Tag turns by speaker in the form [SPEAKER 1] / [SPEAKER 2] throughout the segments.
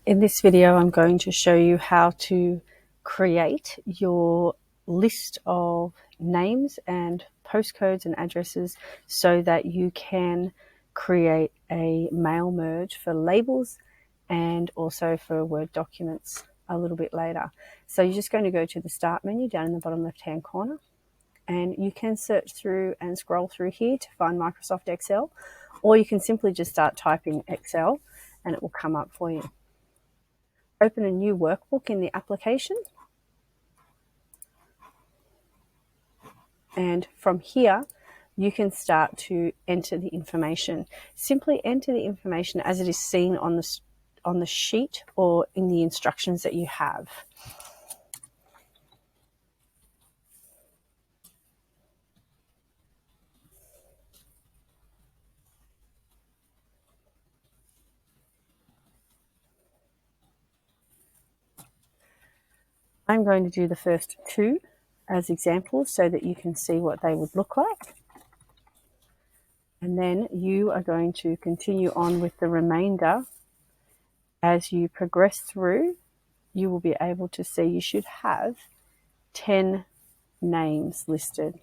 [SPEAKER 1] In this video, I'm going to show you how to create your list of names and postcodes and addresses so that you can create a mail merge for labels and also for Word documents a little bit later. So you're just going to go to the Start menu down in the bottom left-hand corner, and you can search through and scroll through here to find Microsoft Excel, or you can simply just start typing Excel and it will come up for you. Open a new workbook in the application, and from here you can start to enter the information. Simply enter the information as it is seen on the sheet or in the instructions that you have. I'm going to do the first two as examples so that you can see what they would look like. And then you are going to continue on with the remainder. As you progress through, you will be able to see you should have 10 names listed.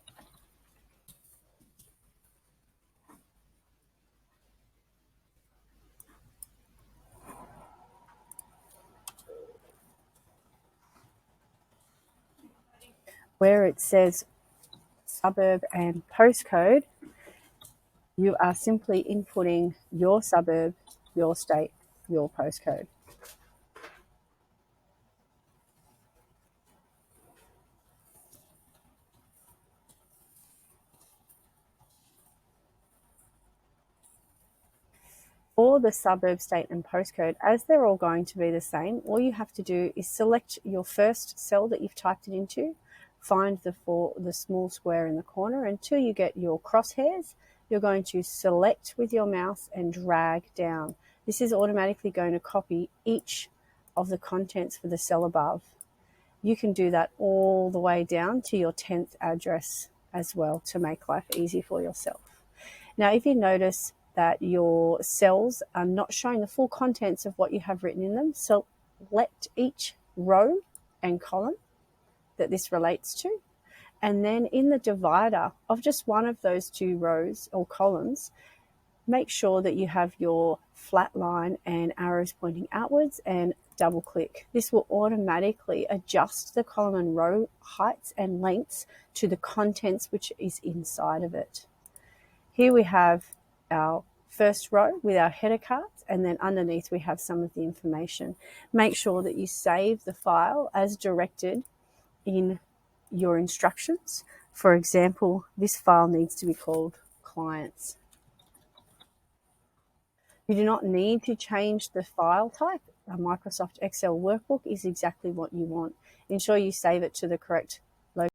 [SPEAKER 1] Where it says suburb and postcode, you are simply inputting your suburb, your state, your postcode. For the suburb, state and postcode, as they're all going to be the same, all you have to do is select your first cell that you've typed it into, find the small square in the corner until you get your crosshairs. You're going to select with your mouse and drag down. This is automatically going to copy each of the contents for the cell above. You can do that all the way down to your 10th address as well to make life easy for yourself. Now, if you notice that your cells are not showing the full contents of what you have written in them, select each row and column that this relates to, and then in the divider of just one of those two rows or columns, make sure that you have your flat line and arrows pointing outwards and double click. This will automatically adjust the column and row heights and lengths to the contents which is inside of it. Here we have our first row with our header cards, and then underneath we have some of the information. Make sure that you save the file as directed in your instructions. For example, this file needs to be called clients. You do not need to change the file type. A Microsoft Excel workbook is exactly what you want. Ensure you save it to the correct